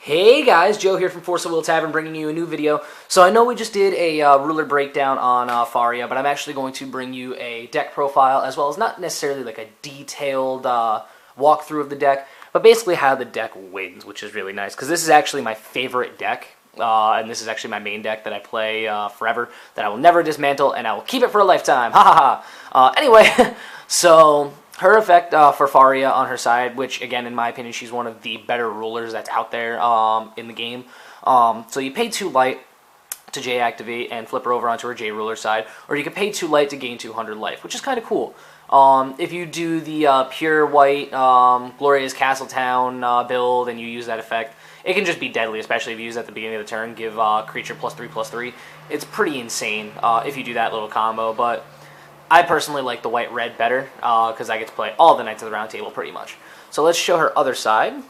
Hey guys, Joe here from Tavern bringing you a new video. So I know we just did a ruler breakdown on Faria, but I'm actually going to bring you a deck profile as well as not necessarily like a detailed walkthrough of the deck, but basically how the deck wins, which is really nice because this is actually my favorite deck. And this is actually my main deck that I play forever, that I will never dismantle, and I will keep it for a lifetime. Ha ha ha. Anyway, so her effect for Faria on her side, which again, in my opinion, she's one of the better rulers that's out there in the game. So you pay 2 light to J activate and flip her over onto her J ruler side, or you can pay 2 light to gain 200 life, which is kind of cool. If you do the pure white Gloria's Castletown build and you use that effect, it can just be deadly, especially if you use it at the beginning of the turn. Give creature +3/+3. It's pretty insane if you do that little combo, but I personally like the white-red better because I get to play all the Knights of the Round Table pretty much. So let's show her other side.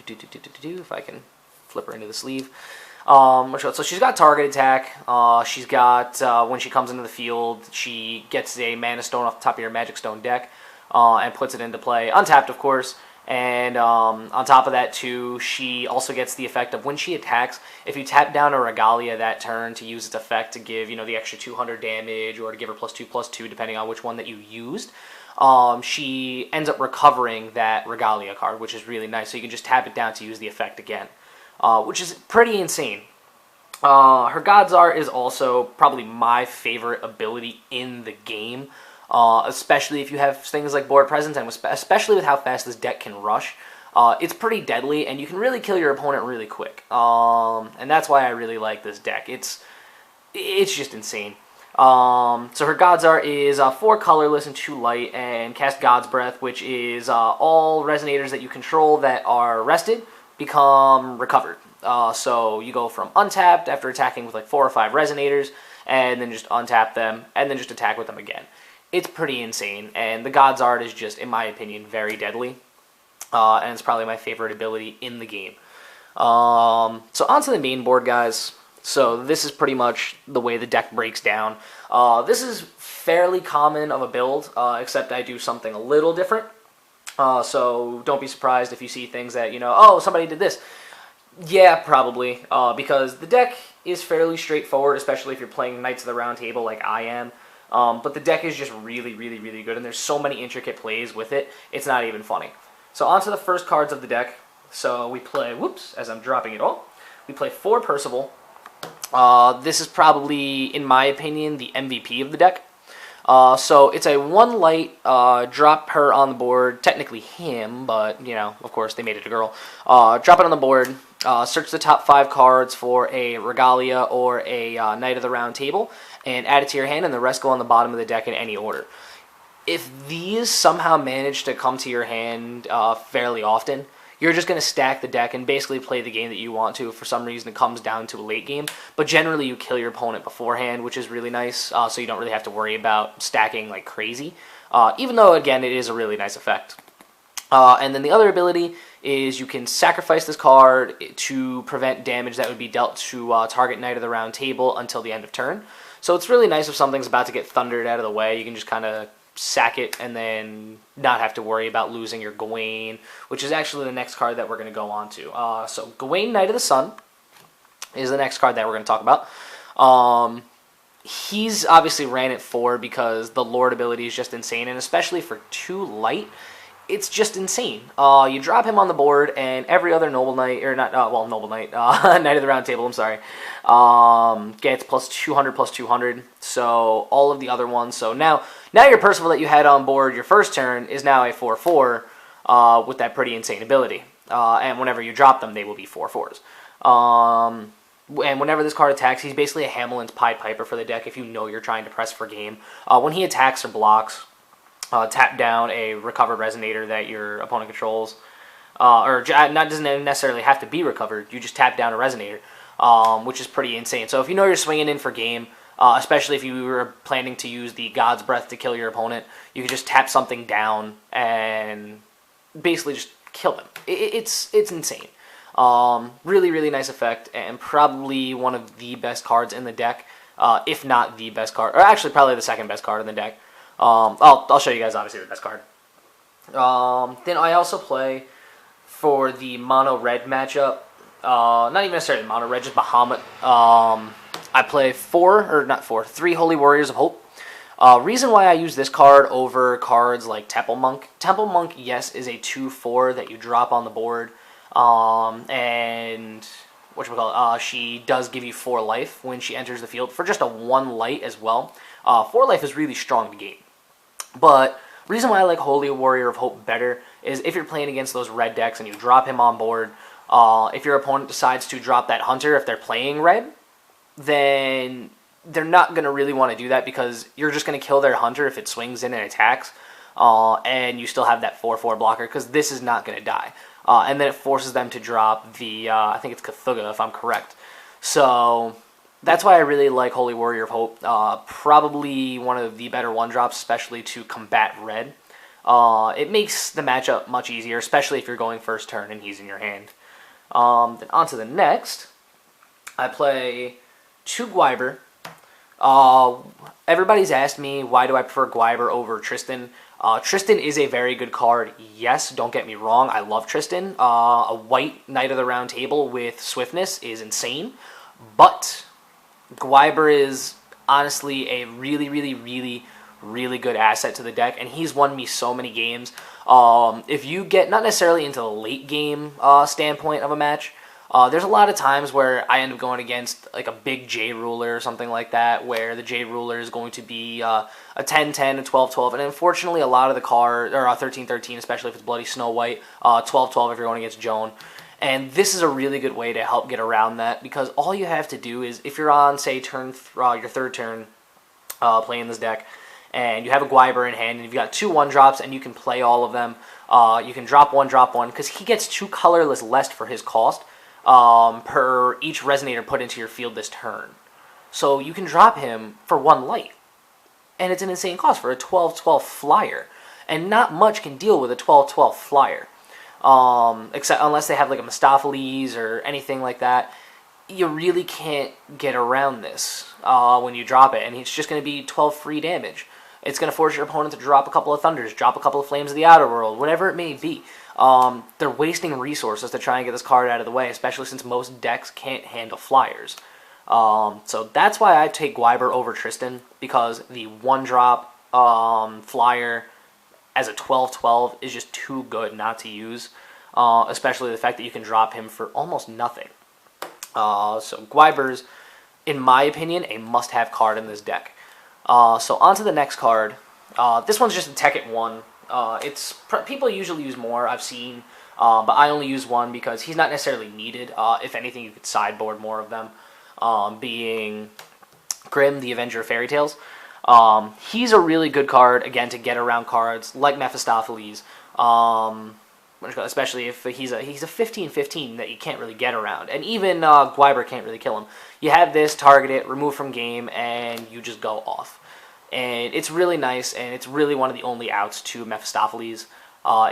If I can flip her into the sleeve. So she's got target attack. She's got, when she comes into the field, she gets a Mana Stone off the top of your Magic Stone deck and puts it into play. Untapped, of course. And on top of that, too, she also gets the effect of when she attacks, if you tap down a Regalia that turn to use its effect to give, the extra 200 damage or to give her +2/+2, depending on which one that you used, she ends up recovering that Regalia card, which is really nice. So you can just tap it down to use the effect again, which is pretty insane. Her God's Art is also probably my favorite ability in the game. Especially if you have things like board presence, and especially with how fast this deck can rush. It's pretty deadly, and you can really kill your opponent really quick. And that's why I really like this deck. It's just insane. So her God's Art is 4 colorless and 2 light, and cast God's Breath, which is all resonators that you control that are rested become recovered. So you go from untapped after attacking with like 4 or 5 resonators, and then just untap them, and then just attack with them again. It's pretty insane, and the God's Art is just, in my opinion, very deadly, and it's probably my favorite ability in the game. So onto the main board, guys. So this is pretty much the way the deck breaks down. This is fairly common of a build, except I do something a little different. So don't be surprised if you see things that, oh, somebody did this. Yeah, probably, because the deck is fairly straightforward, especially if you're playing Knights of the Round Table like I am. But the deck is just really, really, really good, and there's so many intricate plays with it, it's not even funny. So on to the first cards of the deck. So we play, whoops, as I'm dropping it all, we play 4 Percival. This is probably, in my opinion, the MVP of the deck. So it's a 1 light, drop her on the board, technically him, but, of course, they made it a girl. Drop it on the board, search the top 5 cards for a Regalia or a Knight of the Round Table, and add it to your hand, and the rest go on the bottom of the deck in any order. If these somehow manage to come to your hand fairly often, you're just going to stack the deck and basically play the game that you want to. If for some reason it comes down to a late game, but generally you kill your opponent beforehand, which is really nice, so you don't really have to worry about stacking like crazy, even though, again, it is a really nice effect. And then the other ability is you can sacrifice this card to prevent damage that would be dealt to target Knight of the Round Table until the end of turn. So it's really nice if something's about to get thundered out of the way, you can just kind of sack it and then not have to worry about losing your Gawain, which is actually the next card that we're going to go on to. So Gawain, Knight of the Sun, is the next card that we're going to talk about. He's obviously ran at 4 because the Lord ability is just insane, and especially for 2 light, it's just insane. You drop him on the board, and every other Noble Knight, or not, Noble Knight, Knight of the Round Table, I'm sorry, gets +200/+200, so all of the other ones. So now your Percival that you had on board your first turn is now a 4/4 with that pretty insane ability. And whenever you drop them, they will be 4/4s. And whenever this card attacks, he's basically a Hamelin's Pied Piper for the deck if you know you're trying to press for game. When he attacks or blocks, tap down a recovered resonator that your opponent controls, or doesn't necessarily have to be recovered. You just tap down a resonator, which is pretty insane. So if you know you're swinging in for game, especially if you were planning to use the God's Breath to kill your opponent, you can just tap something down and basically just kill them. It's insane. Really, really nice effect, and probably one of the best cards in the deck, if not the best card, or actually probably the second best card in the deck. I'll show you guys obviously the best card. Then I also play for the mono red matchup, not even necessarily mono red, just Bahamut. I play three Holy Warriors of Hope. Reason why I use this card over cards like Temple Monk. Temple Monk, yes, is a 2/4 that you drop on the board, and she does give you 4 life when she enters the field for just a 1 light as well. 4 life is really strong to game. But reason why I like Holy Warrior of Hope better is if you're playing against those red decks and you drop him on board, if your opponent decides to drop that Hunter if they're playing red, then they're not going to really want to do that because you're just going to kill their Hunter if it swings in and attacks, and you still have that 4/4 blocker because this is not going to die. And then it forces them to drop the, I think it's Cthulhu if I'm correct. So that's why I really like Holy Warrior of Hope. Probably one of the better 1-drops, especially to combat red. It makes the matchup much easier, especially if you're going first turn and he's in your hand. Then on to the next. I play 2 Weiber. Everybody's asked me why do I prefer Weiber over Tristan. Tristan is a very good card. Yes, don't get me wrong. I love Tristan. A white Knight of the Round Table with swiftness is insane. But Weiber is honestly a really, really, really, really good asset to the deck. And he's won me so many games. If you get, not necessarily into the late game standpoint of a match, there's a lot of times where I end up going against like a big J ruler or something like that, where the J ruler is going to be a 10-10, a 12-12, and unfortunately a lot of the card, or 13-13, especially if it's Bloody Snow White, 12-12 if you're going against Joan. And this is a really good way to help get around that, because all you have to do is, if you're on, say, your third turn playing this deck, and you have a Weiber in hand, and you've got 2 1-drops, and you can play all of them, you can drop one, because he gets 2 colorless less for his cost, per each resonator put into your field this turn. So you can drop him for 1 light. And it's an insane cost for a 12-12 flyer. And not much can deal with a 12-12 flyer. Except unless they have like a Mistopheles or anything like that. You really can't get around this when you drop it. And it's just going to be 12 free damage. It's going to force your opponent to drop a couple of Thunders, drop a couple of Flames of the Outer World, whatever it may be. They're wasting resources to try and get this card out of the way, especially since most decks can't handle flyers. So that's why I take Weiber over Tristan, because the 1-drop flyer as a 12-12 is just too good not to use, especially the fact that you can drop him for almost nothing. So Weiber's, in my opinion, a must-have card in this deck. So on to the next card. This one's just a Tekkit 1. People usually use more, I've seen, but I only use 1 because he's not necessarily needed. If anything, you could sideboard more of them, being Grimm, the Avenger of Fairy Tales. He's a really good card, again, to get around cards like Mephistopheles, especially if he's a 15-15 that you can't really get around. And even Weiber can't really kill him. You have this, target it, remove from game, and you just go off. And it's really nice, and it's really one of the only outs to Mephistopheles,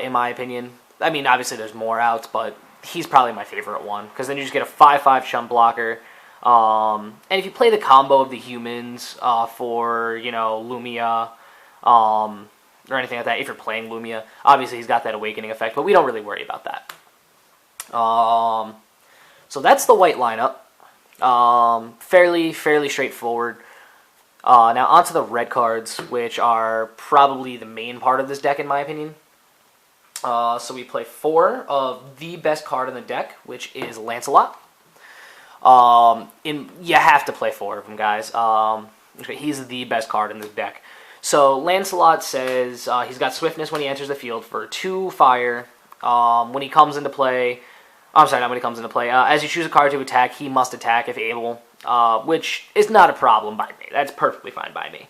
in my opinion. I mean, obviously there's more outs, but he's probably my favorite one, because then you just get a 5/5 chump blocker. And if you play the combo of the humans for, Lumia, or anything like that, if you're playing Lumia, obviously he's got that awakening effect, but we don't really worry about that. So that's the white lineup. Fairly straightforward. Now onto the red cards, which are probably the main part of this deck in my opinion. So we play 4 of the best card in the deck, which is Lancelot. You have to play 4 of them, guys. He's the best card in this deck. So Lancelot says he's got swiftness when he enters the field for 2 fire. When he comes into play, I'm sorry, not when he comes into play. As you choose a card to attack, he must attack if able, which is not a problem by me. That's perfectly fine by me.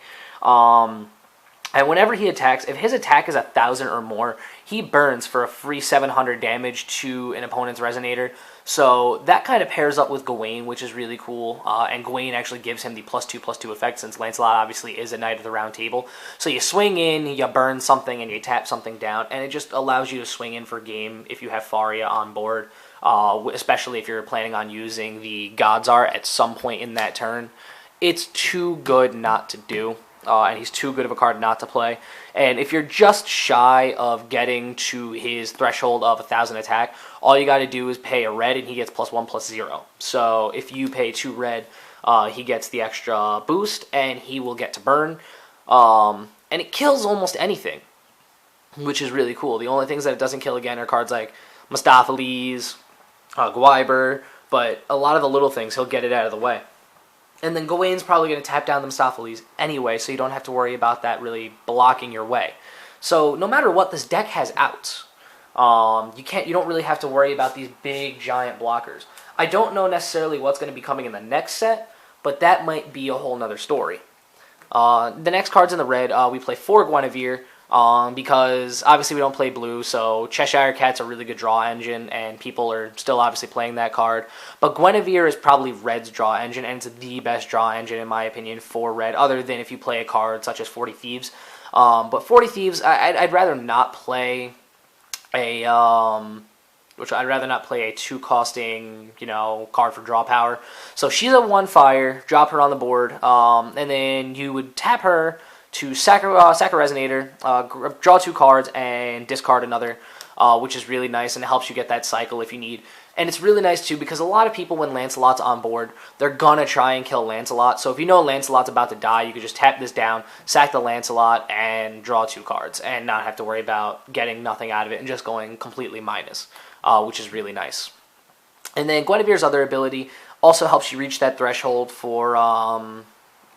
And whenever he attacks, if his attack is 1,000 or more, he burns for a free 700 damage to an opponent's resonator. So that kind of pairs up with Gawain, which is really cool. And Gawain actually gives him the +2/+2 effect, since Lancelot obviously is a Knight of the Round Table. So you swing in, you burn something, and you tap something down, and it just allows you to swing in for game if you have Faria on board, especially if you're planning on using the God's Art at some point in that turn. It's too good not to do. and he's too good of a card not to play. And if you're just shy of getting to his threshold of 1,000 attack, all you got to do is pay a red, and he gets +1/+0. So if you pay 2 red, he gets the extra boost, and he will get to burn. And it kills almost anything, which is really cool. The only things that it doesn't kill, again, are cards like Mustapheles, Weiber, but a lot of the little things, he'll get it out of the way. And then Gawain's probably going to tap down the Mustapheles anyway, so you don't have to worry about that really blocking your way. So no matter what, this deck has outs. You don't really have to worry about these big, giant blockers. I don't know necessarily what's going to be coming in the next set, but that might be a whole nother story. The next cards in the red, we play 4 Guinevere, because obviously we don't play blue, so Cheshire Cat's a really good draw engine, and people are still obviously playing that card. But Guinevere is probably red's draw engine, and it's the best draw engine, in my opinion, for red, other than if you play a card such as 40 Thieves. But 40 Thieves, I'd rather not play a... I'd rather not play a 2-costing, card for draw power. So she's a 1 fire, drop her on the board, and then you would tap her to sack a Resonator, draw 2 cards, and discard another, which is really nice, and it helps you get that cycle if you need. And it's really nice, too, because a lot of people, when Lancelot's on board, they're going to try and kill Lancelot. So if you know Lancelot's about to die, you could just tap this down, sack the Lancelot, and draw 2 cards, and not have to worry about getting nothing out of it and just going completely minus, which is really nice. And then Guinevere's other ability also helps you reach that threshold for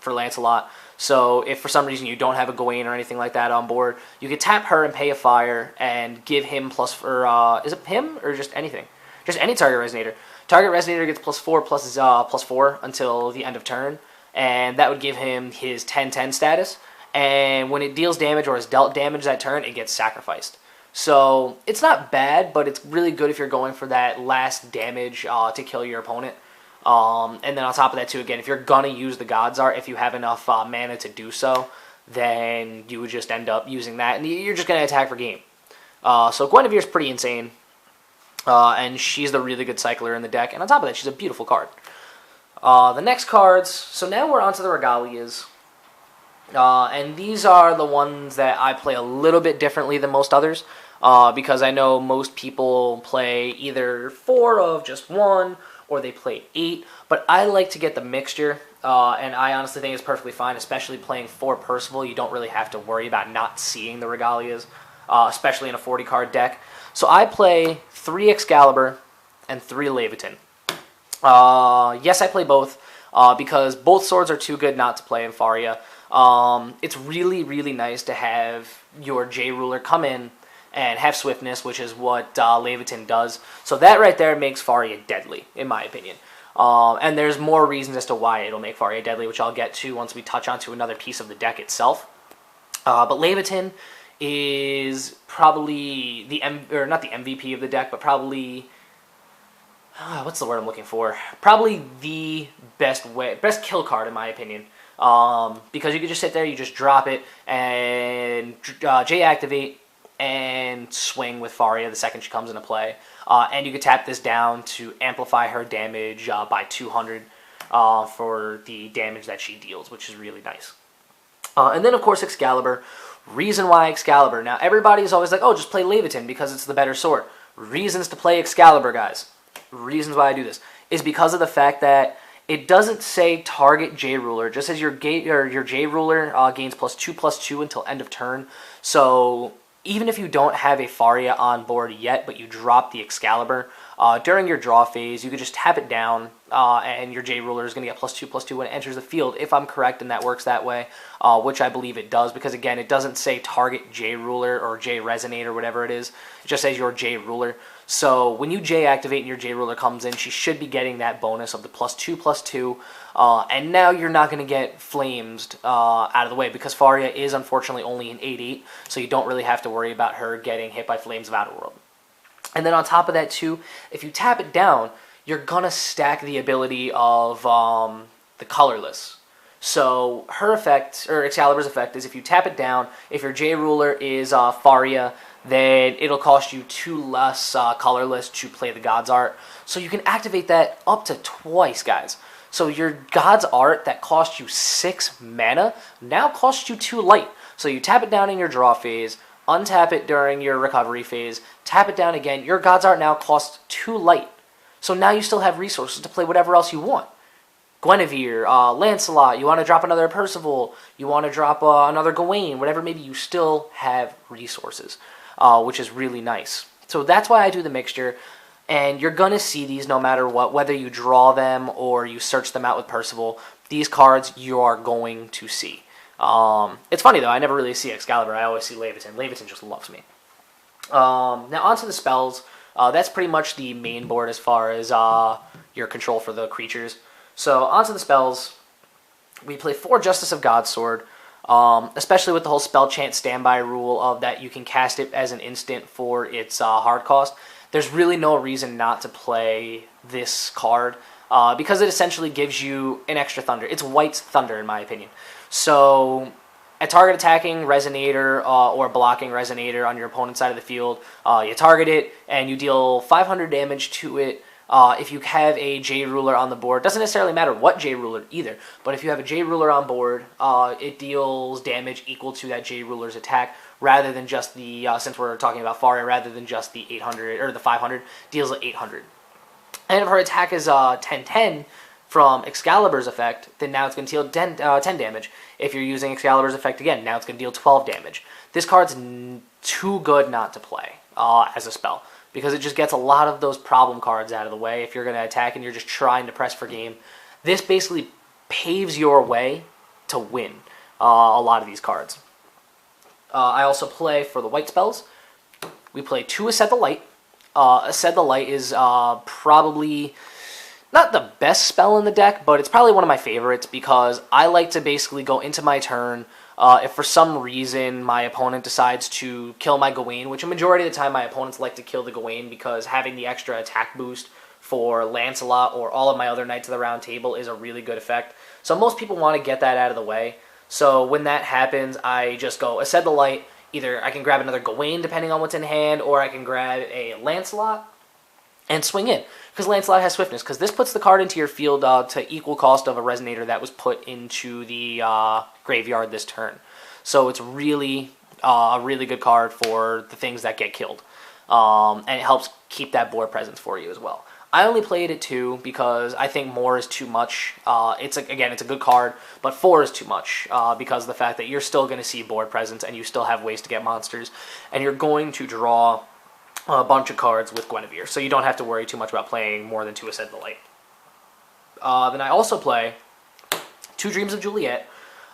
Lancelot. So if for some reason you don't have a Gawain or anything like that on board, you could tap her and pay a fire and give him is it him or just anything? Just any target Resonator. Target Resonator gets +4/+4 until the end of turn, and that would give him his 10/10 status. And when it deals damage or is dealt damage that turn, it gets sacrificed. So it's not bad, but it's really good if you're going for that last damage to kill your opponent. And then on top of that, too, again, if you're going to use the God's Art, if you have enough mana to do so, then you would just end up using that, and you're just going to attack for game. So Guinevere's pretty insane, and she's the really good cycler in the deck, and on top of that, she's a beautiful card. The next cards, so now we're on to the Regalias, and these are the ones that I play a little bit differently than most others, because I know most people play either 4 of just one, or they play 8, but I like to get the mixture, and I honestly think it's perfectly fine, especially playing 4 Percival. You don't really have to worry about not seeing the Regalias, especially in a 40-card deck. So I play 3 Excalibur and 3 Leviton. Yes, I play both, because both swords are too good not to play in Faria. It's really, really nice to have your J-Ruler come in and have swiftness, which is what Leviton does. So that right there makes Faria deadly, in my opinion. And there's more reasons as to why it'll make Faria deadly, which I'll get to once we touch onto another piece of the deck itself. But Leviton is probably not the MVP of the deck, but probably what's the word I'm looking for? Probably the best kill card in my opinion. Because you can just sit there, you just drop it, and J-activate, and swing with Faria the second she comes into play. And you can tap this down to amplify her damage by 200 for the damage that she deals, which is really nice. And then, of course, Excalibur. Reason why Excalibur. Now, everybody's always like, oh, just play Leviton because it's the better sword. Reasons to play Excalibur, guys. Reasons why I do this is because of the fact that it doesn't say target J-Ruler, just as your J-Ruler gains +2/+2 until end of turn. So even if you don't have a Faria on board yet, but you drop the Excalibur, during your draw phase, you could just tap it down, and your J-Ruler is going to get +2/+2 when it enters the field, if I'm correct and that works that way, which I believe it does, because again, it doesn't say target J-Ruler or J-Resonate or whatever it is. It just says your J-Ruler. So when you J-activate and your J-Ruler comes in, she should be getting that bonus of the +2/+2, and now you're not going to get flamed out of the way, because Faria is unfortunately only an 8/8, so you don't really have to worry about her getting hit by Flames of Outerworld. And then on top of that too, if you tap it down, you're going to stack the ability of the Colorless. So her effect, or Excalibur's effect, is if you tap it down, if your J-Ruler is Faria, then it'll cost you 2 less Colorless to play the God's Art. So you can activate that up to twice, guys. So your God's Art that cost you 6 mana now costs you 2 light. So you tap it down in your draw phase, untap it during your recovery phase, tap it down again. Your God's Art now costs 2 light. So now you still have resources to play whatever else you want. Guinevere, Lancelot, you want to drop another Percival, you want to drop another Gawain, whatever, maybe you still have resources, which is really nice. So that's why I do the mixture, and you're going to see these no matter what, whether you draw them or you search them out with Percival. These cards you are going to see. It's funny though, I never really see Excalibur, I always see Leviathan. Leviathan just loves me. Now onto the spells. That's pretty much the main board as far as your control for the creatures. So onto the spells. We play 4 Justice of Godsword, especially with the whole spell chant standby rule of that you can cast it as an instant for its hard cost. There's really no reason not to play this card because it essentially gives you an extra thunder. It's White's Thunder in my opinion. So a target attacking Resonator or blocking Resonator on your opponent's side of the field, you target it and you deal 500 damage to it. If you have a J-Ruler on the board, doesn't necessarily matter what J-Ruler either, but if you have a J-Ruler on board, it deals damage equal to that J-Ruler's attack, rather than just the, since we're talking about Faria, rather than just the 800, or the 500, deals 800. And if her attack is 10-10 from Excalibur's effect, then now it's going to deal 10 damage. If you're using Excalibur's effect again, now it's going to deal 12 damage. This card's too good not to play as a spell, because it just gets a lot of those problem cards out of the way if you're going to attack and you're just trying to press for game. This basically paves your way to win a lot of these cards. I also play for the white spells. We play 2 Asced the Light. Asced the Light is probably not the best spell in the deck, but it's probably one of my favorites because I like to basically go into my turn. If for some reason my opponent decides to kill my Gawain, which a majority of the time my opponents like to kill the Gawain because having the extra attack boost for Lancelot or all of my other Knights of the Round Table is a really good effect. So most people want to get that out of the way. So when that happens, I just go Asced the Light. Either I can grab another Gawain depending on what's in hand, or I can grab a Lancelot and swing in. Because Lancelot has swiftness, because this puts the card into your field to equal cost of a Resonator that was put into the graveyard this turn. So it's really a really good card for the things that get killed. And it helps keep that board presence for you as well. I only played it 2 because I think more is too much. Again, it's a good card, but 4 is too much because of the fact that you're still going to see board presence and you still have ways to get monsters. And you're going to draw a bunch of cards with Guinevere, so you don't have to worry too much about playing more than 2 Asced the Light. Then I also play 2 Dreams of Juliet.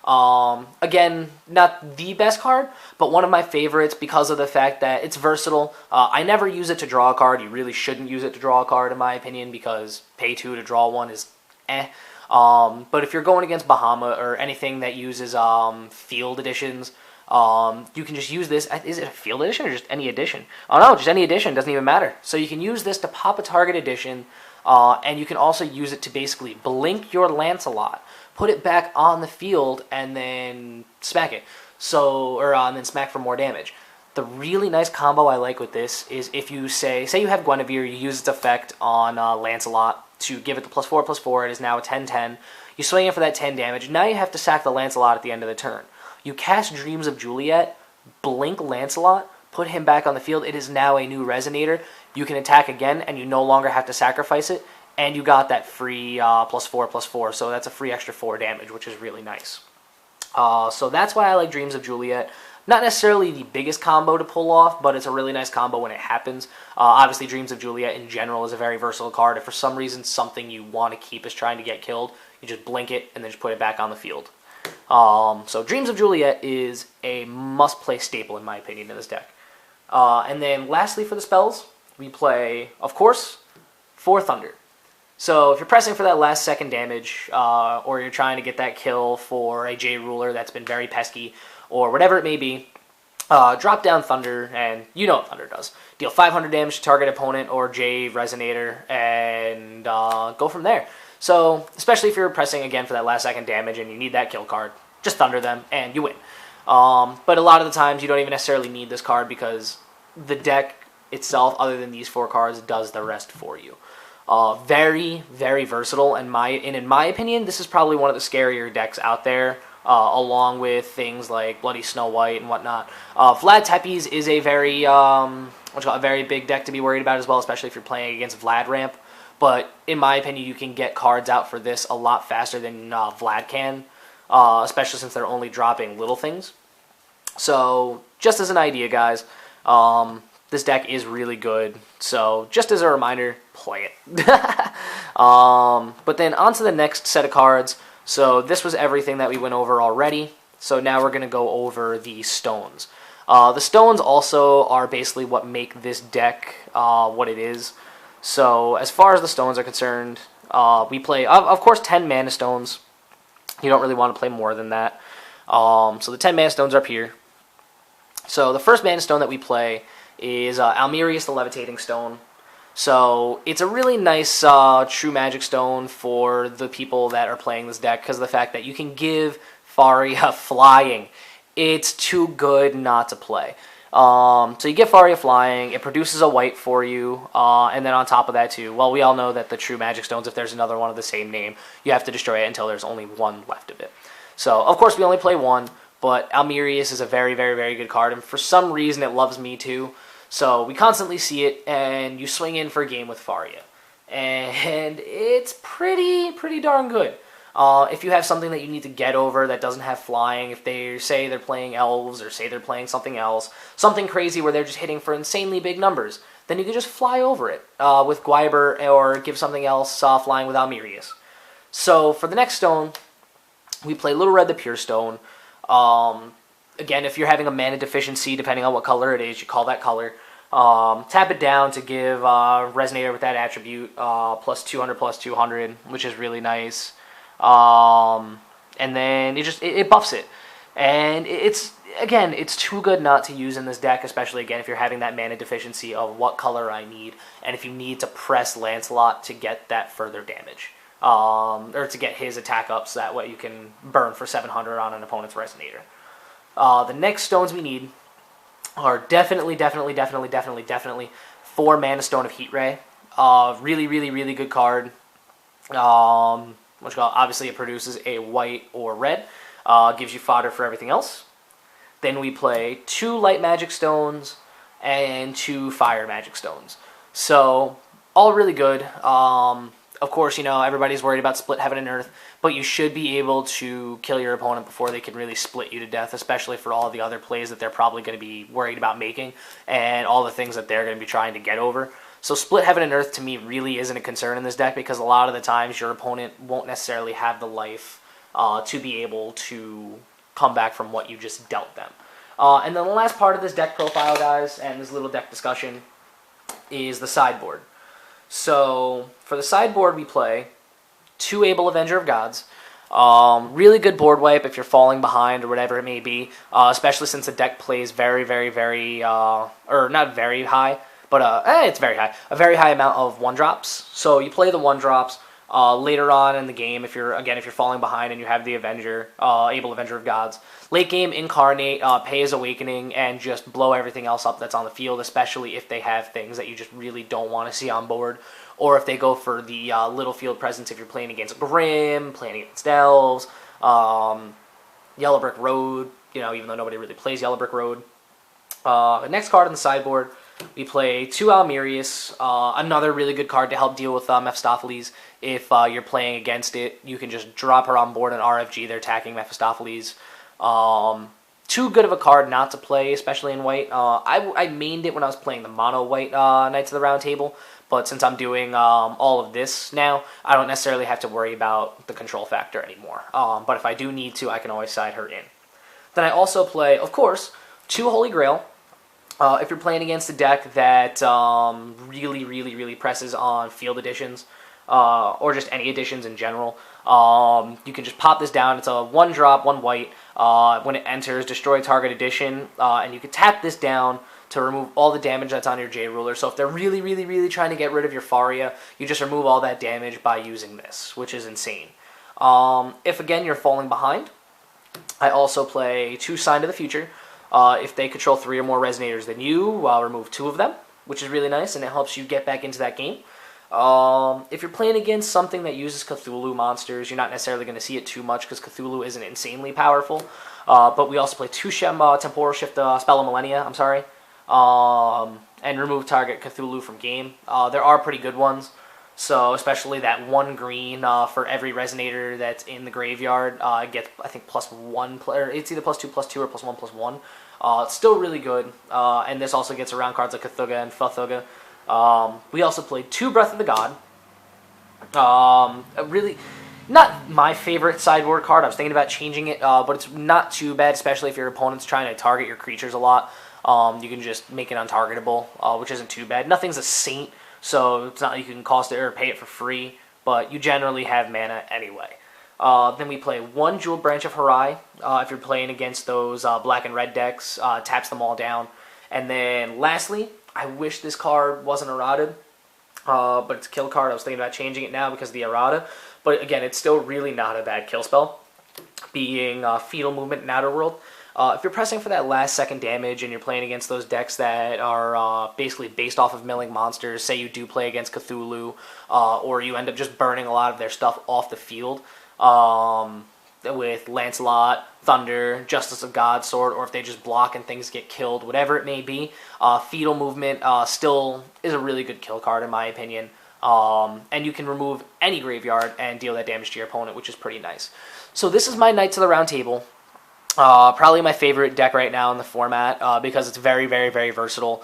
Again, not the best card, but one of my favorites because of the fact that it's versatile. I never use it to draw a card. You really shouldn't use it to draw a card, in my opinion, because pay 2 to draw 1 is eh. But if you're going against Bahamut or anything that uses field editions, you can just use this. Is it a field edition or just any edition? Oh no, just any edition, doesn't even matter. So you can use this to pop a target edition, and you can also use it to basically blink your Lancelot, put it back on the field, and then smack it. And then smack for more damage. The really nice combo I like with this is if you say you have Guinevere, you use its effect on Lancelot to give it the +4/+4. It is now a 10-10. You swing it for that 10 damage. Now you have to sack the Lancelot at the end of the turn. You cast Dreams of Juliet, blink Lancelot, put him back on the field. It is now a new Resonator. You can attack again, and you no longer have to sacrifice it. And you got that free +4/+4, so that's a free extra 4 damage, which is really nice. So that's why I like Dreams of Juliet. Not necessarily the biggest combo to pull off, but it's a really nice combo when it happens. Obviously, Dreams of Juliet in general is a very versatile card. If for some reason something you want to keep is trying to get killed, you just blink it and then just put it back on the field. So Dreams of Juliet is a must-play staple, in my opinion, in this deck. And then lastly for the spells, we play, of course, 4 Thunder. So if you're pressing for that last second damage, or you're trying to get that kill for a J-Ruler that's been very pesky, or whatever it may be, drop down Thunder, and you know what Thunder does. Deal 500 damage to target opponent or J-Resonator, and go from there. So, especially if you're pressing again for that last second damage and you need that kill card, just Thunder them, and you win. But a lot of the times you don't even necessarily need this card because the deck itself, other than these 4 cards, does the rest for you. Very, very versatile, and in my opinion, this is probably one of the scarier decks out there, along with things like Bloody Snow White and whatnot. Vlad Tepes is a very big deck to be worried about as well, especially if you're playing against Vlad Ramp. But in my opinion, you can get cards out for this a lot faster than Vlad can, especially since they're only dropping little things. So, just as an idea, guys, this deck is really good. So, just as a reminder, play it. But then on to the next set of cards. So, this was everything that we went over already. So, now we're going to go over the stones. The stones also are basically what make this deck what it is. So, as far as the stones are concerned, we play, of course, 10 mana stones. You don't really want to play more than that. So, the 10 mana stones are up here. So, the first mana stone that we play is Almerius the Levitating Stone. So, it's a really nice true magic stone for the people that are playing this deck because of the fact that you can give Faria flying. It's too good not to play. So you get Faria flying, it produces a white for you, and then on top of that too, well, we all know that the true magic stones, if there's another one of the same name, you have to destroy it until there's only one left of it. So, of course, we only play one, but Almerius is a very, very, very good card, and for some reason it loves me too. So we constantly see it, and you swing in for a game with Faria. And it's pretty darn good. If you have something that you need to get over that doesn't have flying, if they say they're playing elves or say they're playing something else, something crazy where they're just hitting for insanely big numbers, then you can just fly over it with Weiber or give something else flying with Almerius. So for the next stone, we play Little Red the Pure Stone. Again, if you're having a mana deficiency, depending on what color it is, you call that color. Tap it down to give Resonator with that attribute plus 200, which is really nice. And then it buffs it. And it's too good not to use in this deck, especially, again, if you're having that mana deficiency of what color I need, and if you need to press Lancelot to get that further damage. Or to get his attack up, so that way you can burn for 700 on an opponent's Resonator. The next stones we need are definitely 4 Mana Stone of Heat Ray. Really good card. Obviously it produces a white or red. Gives you fodder for everything else. Then we play 2 Light Magic Stones and 2 Fire Magic Stones. So, all really good. Of course, everybody's worried about Split Heaven and Earth, but you should be able to kill your opponent before they can really split you to death, especially for all the other plays that they're probably going to be worried about making, and all the things that they're going to be trying to get over. So Split Heaven and Earth, to me, really isn't a concern in this deck, because a lot of the times your opponent won't necessarily have the life to be able to come back from what you just dealt them. And then the last part of this deck profile, guys, and this little deck discussion, is the sideboard. So, for the sideboard, we play 2 Able Avenger of Gods. Really good board wipe if you're falling behind or whatever it may be, especially since the deck plays very, or not very high, but it's very high. A very high amount of 1-drops. So, you play the 1-drops. Later on in the game, if you're falling behind and you have the Avenger, Able Avenger of Gods. Late game, Incarnate, Pay as Awakening, and just blow everything else up that's on the field, especially if they have things that you just really don't want to see on board. Or if they go for the Little Field Presence if you're playing against Grim, playing against Elves, Yellow Brick Road, even though nobody really plays Yellow Brick Road. The next card on the sideboard, we play 2 Almerius, another really good card to help deal with Mephistopheles. If you're playing against it, you can just drop her on board an RFG. They're attacking Mephistopheles. Too good of a card not to play, especially in white. I mained it when I was playing the mono white Knights of the Round Table, but since I'm doing all of this now, I don't necessarily have to worry about the control factor anymore. But if I do need to, I can always side her in. Then I also play, of course, 2 Holy Grail. If you're playing against a deck that really presses on field editions, or just any editions in general, you can just pop this down. It's a 1-drop, 1 white. When it enters, destroy target edition, and you can tap this down to remove all the damage that's on your J-Ruler. So if they're really trying to get rid of your Faria, you just remove all that damage by using this, which is insane. If, again, you're falling behind, I also play 2 Sign to the Future. If they control 3 or more Resonators than you, remove 2 of them, which is really nice, and it helps you get back into that game. If you're playing against something that uses Cthulhu monsters, you're not necessarily going to see it too much because Cthulhu isn't insanely powerful. But we also play 2 Temporal Shift Spell of Millennia, and remove target Cthulhu from game. There are pretty good ones. So especially that 1 green for every Resonator that's in the graveyard gets, I think, +1 player. It's either +2/+2 or +1/+1. It's still really good. And this also gets around cards like Cthugga and Futhuga. We also played 2 Breath of the God. Really, not my favorite sideboard card. I was thinking about changing it, but it's not too bad, especially if your opponent's trying to target your creatures a lot. You can just make it untargetable, which isn't too bad. Nothing's a saint, so it's not like you can cost it or pay it for free, but you generally have mana anyway. Then we play 1 Jeweled Branch of Harai. If you're playing against those black and red decks, taps them all down. And then lastly, I wish this card wasn't errated, but it's a kill card. I was thinking about changing it now because of the errata. But again, it's still really not a bad kill spell, being Fetal Movement and Outer World. If you're pressing for that last second damage and you're playing against those decks that are basically based off of milling monsters, say you do play against Cthulhu, or you end up just burning a lot of their stuff off the field with Lancelot, Thunder, Justice of God Sword, or if they just block and things get killed, whatever it may be, Fetal Movement still is a really good kill card in my opinion. And you can remove any graveyard and deal that damage to your opponent, which is pretty nice. So this is my Knights of the Round Table. Probably my favorite deck right now in the format because it's very, very, very versatile,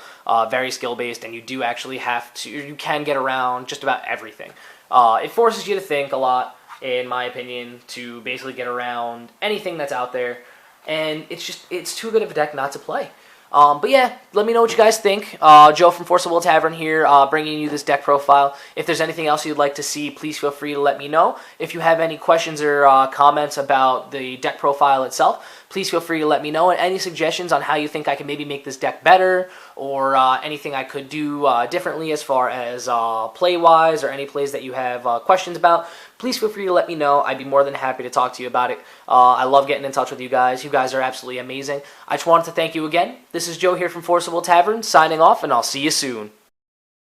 very skill-based, and you do actually you can get around just about everything. It forces you to think a lot, in my opinion, to basically get around anything that's out there, and it's too good of a deck not to play. But yeah, let me know what you guys think. Joe from Forcible Tavern here, bringing you this deck profile. If there's anything else you'd like to see, please feel free to let me know. If you have any questions or comments about the deck profile itself, please feel free to let me know. And any suggestions on how you think I can maybe make this deck better, or anything I could do differently as far as play-wise, or any plays that you have questions about, please feel free to let me know. I'd be more than happy to talk to you about it. I love getting in touch with you guys. You guys are absolutely amazing. I just wanted to thank you again. This is Joe here from Forcible Tavern, signing off, and I'll see you soon.